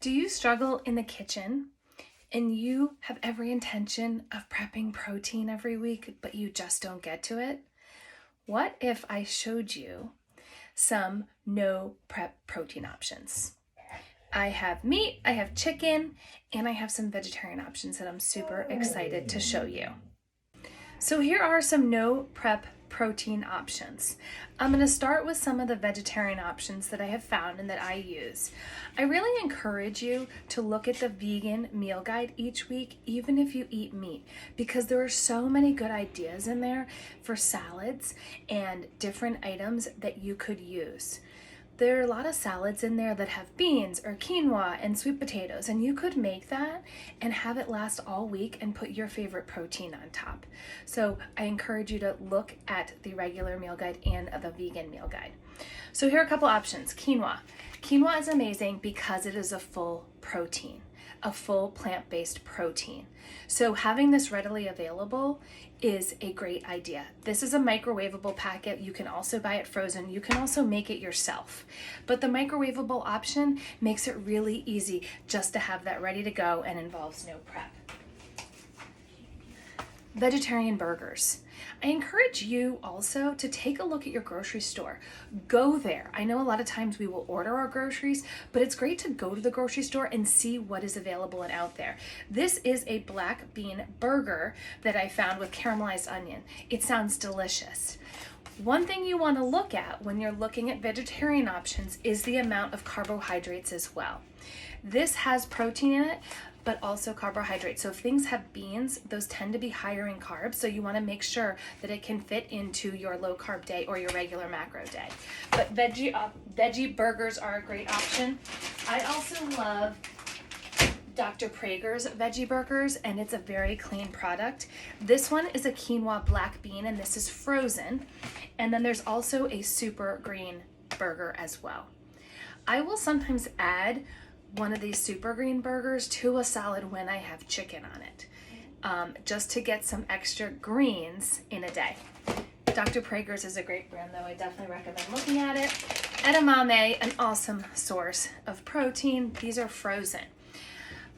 Do you struggle in the kitchen and you have every intention of prepping protein every week, but you just don't get to it? What if I showed you some no prep protein options? I have meat, I have chicken, and I have some vegetarian options that I'm super excited to show you. So here are some no prep protein options. I'm going to start with some of the vegetarian options that I have found and that I use. I really encourage you to look at the vegan meal guide each week, even if you eat meat, because there are so many good ideas in there for salads and different items that you could use. There are a lot of salads in there that have beans or quinoa and sweet potatoes, and you could make that and have it last all week and put your favorite protein on top. So I encourage you to look at the regular meal guide and the vegan meal guide. So here are a couple options. Quinoa. Quinoa is amazing because it is a full protein, a full plant-based protein. So having this readily available is a great idea. This is a microwavable packet. You can also buy it frozen. You can also make it yourself. But the microwavable option makes it really easy just to have that ready to go and involves no prep. Vegetarian burgers. I encourage you also to take a look at your grocery store. Go there. I know a lot of times we will order our groceries, but it's great to go to the grocery store and see what is available and out there. This is a black bean burger that I found with caramelized onion. It sounds delicious. One thing you want to look at when you're looking at vegetarian options is the amount of carbohydrates as well. This has protein in it, but also carbohydrates. So if things have beans, those tend to be higher in carbs. So you want to make sure that it can fit into your low carb day or your regular macro day. But veggie burgers are a great option. I also love Dr. Praeger's veggie burgers, and it's a very clean product. This one is a quinoa black bean, and this is frozen. And then there's also a super green burger as well. I will sometimes add one of these super green burgers to a salad when I have chicken on it, just to get some extra greens in a day. Dr. Praeger's is a great brand though. I definitely recommend looking at it. Edamame, an awesome source of protein. These are frozen.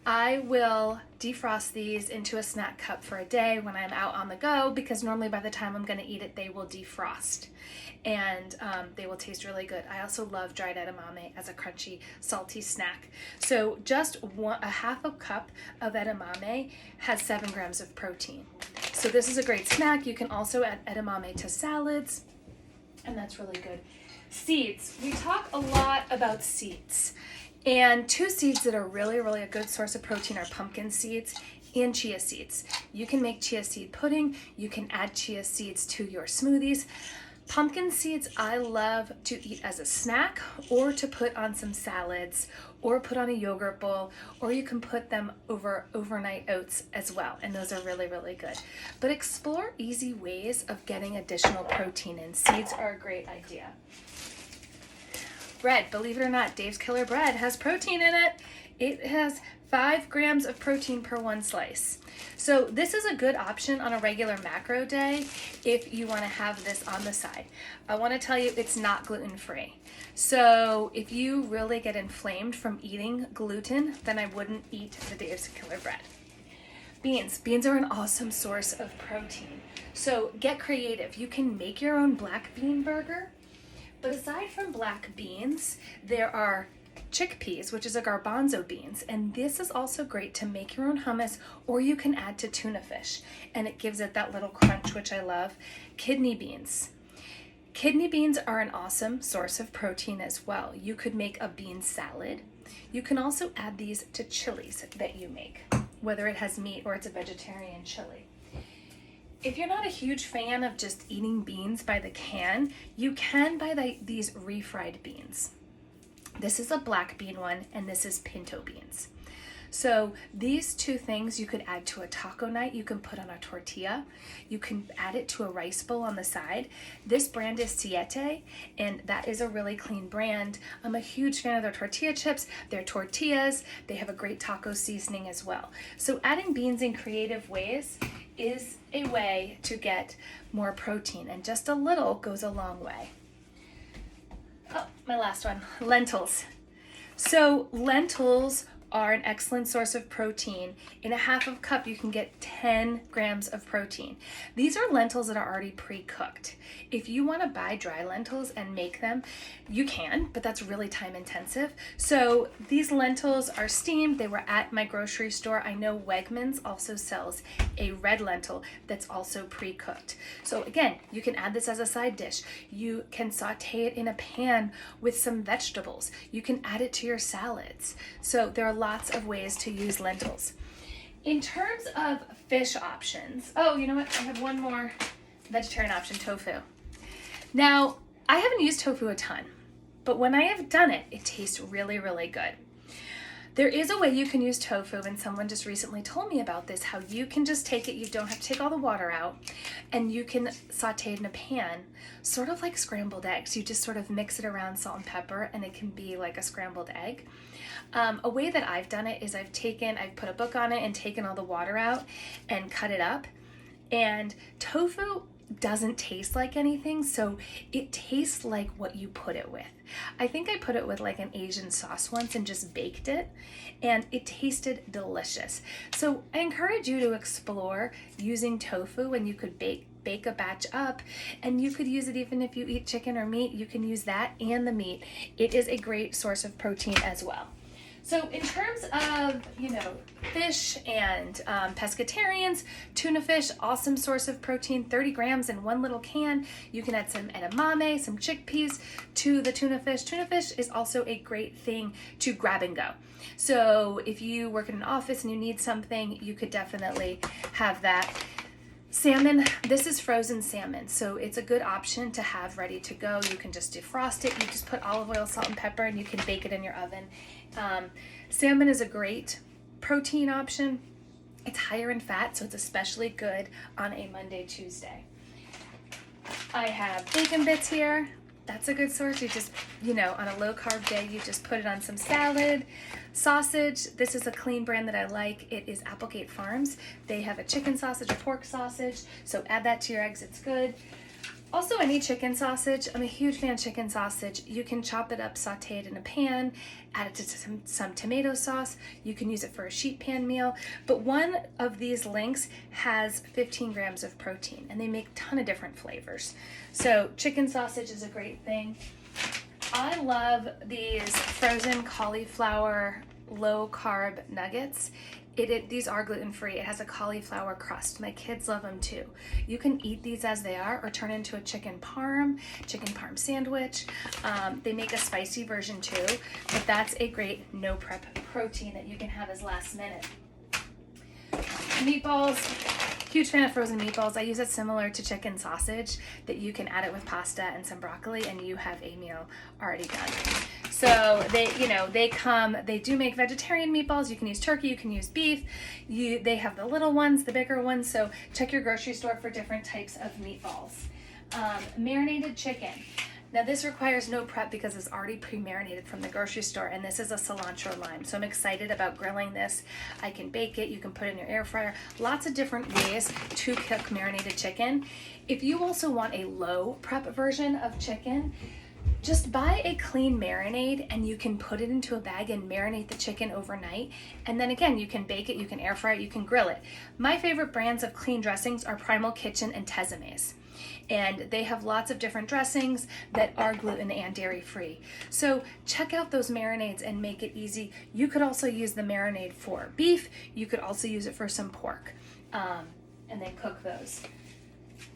I will defrost these into a snack cup for a day when I'm out on the go, because normally by the time I'm going to eat it, they will defrost and they will taste really good. I also love dried edamame as a crunchy, salty snack. So just a half a cup of edamame has 7 grams of protein. So this is a great snack. You can also add edamame to salads, and that's really good. Seeds. We talk a lot about seeds. And 2 seeds that are really, really a good source of protein are pumpkin seeds and chia seeds. You can make chia seed pudding. You can add chia seeds to your smoothies. Pumpkin seeds I love to eat as a snack, or to put on some salads, or put on a yogurt bowl, or you can put them over overnight oats as well. And those are really, really good. But explore easy ways of getting additional protein in. Seeds are a great idea. Bread, believe it or not, Dave's Killer Bread has protein in it. It has 5 grams of protein per 1 slice. So this is a good option on a regular macro day if you want to have this on the side. I want to tell you it's not gluten-free. So if you really get inflamed from eating gluten, then I wouldn't eat the Dave's Killer Bread. Beans. Beans are an awesome source of protein. So get creative. You can make your own black bean burger. But aside from black beans, there are chickpeas, which is a garbanzo beans, and this is also great to make your own hummus, or you can add to tuna fish, and it gives it that little crunch, which I love. Kidney beans. Kidney beans are an awesome source of protein as well. You could make a bean salad. You can also add these to chilies that you make, whether it has meat or it's a vegetarian chili. If you're not a huge fan of just eating beans by the can, you can buy these refried beans. This is a black bean one, and this is pinto beans. So these 2 things you could add to a taco night. You can put on a tortilla. You can add it to a rice bowl on the side. This brand is Siete, and that is a really clean brand. I'm a huge fan of their tortilla chips, their tortillas. They have a great taco seasoning as well. So adding beans in creative ways is a way to get more protein, and just a little goes a long way. Oh, my last one, lentils. So lentils are an excellent source of protein. In a half of a cup, you can get 10 grams of protein. These are lentils that are already pre-cooked. If you want to buy dry lentils and make them, you can, but that's really time intensive. So these lentils are steamed. They were at my grocery store. I know Wegmans also sells a red lentil that's also pre-cooked. So again, you can add this as a side dish. You can saute it in a pan with some vegetables. You can add it to your salads. So there are lots of ways to use lentils. In terms of fish options, oh, you know what? I have one more vegetarian option, tofu. Now, I haven't used tofu a ton, but when I have done it, it tastes really, really good. There is a way you can use tofu, and someone just recently told me about this, how you can just take it, you don't have to take all the water out, and you can saute it in a pan, sort of like scrambled eggs. You just sort of mix it around salt and pepper, and it can be like a scrambled egg. A way that I've done it is I've put a book on it and taken all the water out and cut it up. And tofu doesn't taste like anything, so it tastes like what you put it with. I think I put it with like an Asian sauce once and just baked it, and it tasted delicious. So I encourage you to explore using tofu, and you could bake a batch up, and you could use it even if you eat chicken or meat. You can use that and the meat. It is a great source of protein as well. So in terms of, fish and pescatarians, tuna fish, awesome source of protein, 30 grams in one little can. You can add some edamame, some chickpeas to the tuna fish. Tuna fish is also a great thing to grab and go. So if you work in an office and you need something, you could definitely have that. Salmon, this is frozen salmon, so it's a good option to have ready to go. You can just defrost it, you just put olive oil, salt, and pepper, and you can bake it in your oven. Salmon is a great protein option. It's higher in fat, so it's especially good on a Monday, Tuesday. I have bacon bits here. That's a good source. You just, on a low carb day, you just put it on some salad. Sausage, this is a clean brand that I like. It is Applegate Farms. They have a chicken sausage, a pork sausage, so add that to your eggs, it's good. Also, any chicken sausage, I'm a huge fan of chicken sausage. You can chop it up, saute it in a pan, add it to some tomato sauce. You can use it for a sheet pan meal. But one of these links has 15 grams of protein, and they make a ton of different flavors. So chicken sausage is a great thing. I love these frozen cauliflower low carb nuggets. These are gluten-free. It has a cauliflower crust. My kids love them too. You can eat these as they are or turn into a chicken parm sandwich. They make a spicy version too, but that's a great no prep protein that you can have as last minute. Meatballs, huge fan of frozen meatballs. I use it similar to chicken sausage, that you can add it with pasta and some broccoli and you have a meal already done. So they do make vegetarian meatballs. You can use turkey, you can use beef. They have the little ones, the bigger ones. So check your grocery store for different types of meatballs. Marinated chicken. Now this requires no prep because it's already pre-marinated from the grocery store, and this is a cilantro lime. So I'm excited about grilling this. I can bake it, you can put it in your air fryer. Lots of different ways to cook marinated chicken. If you also want a low prep version of chicken, just buy a clean marinade and you can put it into a bag and marinate the chicken overnight. And then again, you can bake it, you can air fry it, you can grill it. My favorite brands of clean dressings are Primal Kitchen and Tesame's. And they have lots of different dressings that are gluten and dairy free. So check out those marinades and make it easy. You could also use the marinade for beef. You could also use it for some pork, and then cook those.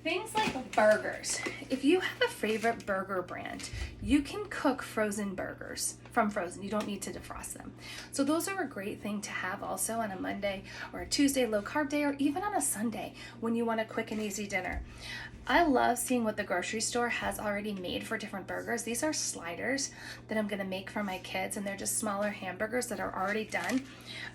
Things like burgers. If you have a favorite burger brand, you can cook frozen burgers from frozen. You don't need to defrost them. So those are a great thing to have also on a Monday or a Tuesday low carb day, or even on a Sunday when you want a quick and easy dinner. I love seeing what the grocery store has already made for different burgers. These are sliders that I'm gonna make for my kids, and they're just smaller hamburgers that are already done.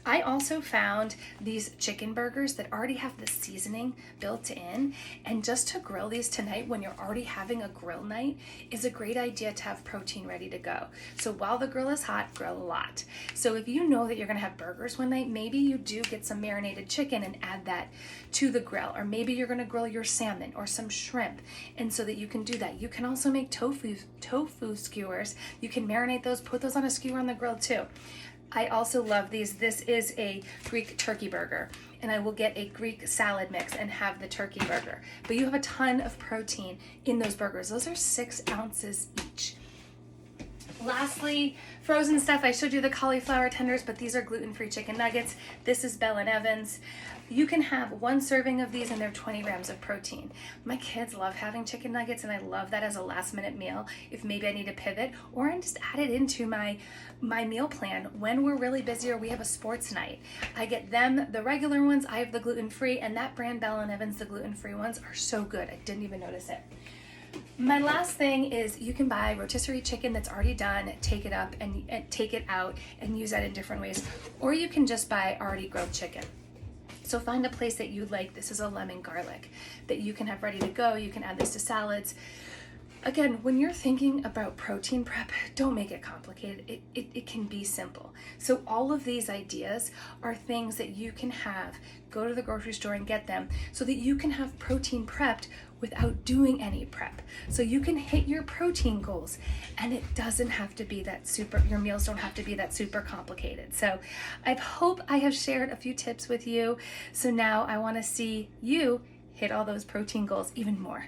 I also found these chicken burgers that already have the seasoning built in, and just to grill these tonight when you're already having a grill night is a great idea to have protein ready to go. So while the grill is hot, grill a lot. So if you know that you're gonna have burgers one night, maybe you do get some marinated chicken and add that to the grill, or maybe you're gonna grill your salmon or some shrimp, and so that you can do that. You can also make tofu skewers. You can marinate those, put those on a skewer on the grill too. I also love these. This is a Greek turkey burger, and I will get a Greek salad mix and have the turkey burger. But you have a ton of protein in those burgers. Those are 6 ounces each. Lastly, frozen stuff. I showed you the cauliflower tenders, but these are gluten-free chicken nuggets. This is Bell & Evans. You can have 1 serving of these and they're 20 grams of protein. My kids love having chicken nuggets, and I love that as a last-minute meal if maybe I need to pivot, or I just add it into my meal plan when we're really busy or we have a sports night. I get them, the regular ones, I have the gluten-free, and that brand Bell & Evans, the gluten-free ones, are so good. I didn't even notice it. My last thing is you can buy rotisserie chicken that's already done, take it up and take it out and use that in different ways. Or you can just buy already grilled chicken. So find a place that you like. This is a lemon garlic that you can have ready to go. You can add this to salads. Again, when you're thinking about protein prep, don't make it complicated. It can be simple. So all of these ideas are things that you can have. Go to the grocery store and get them so that you can have protein prepped without doing any prep. So you can hit your protein goals, and it doesn't have to be that your meals don't have to be that super complicated. So I hope I have shared a few tips with you. So now I want to see you hit all those protein goals even more.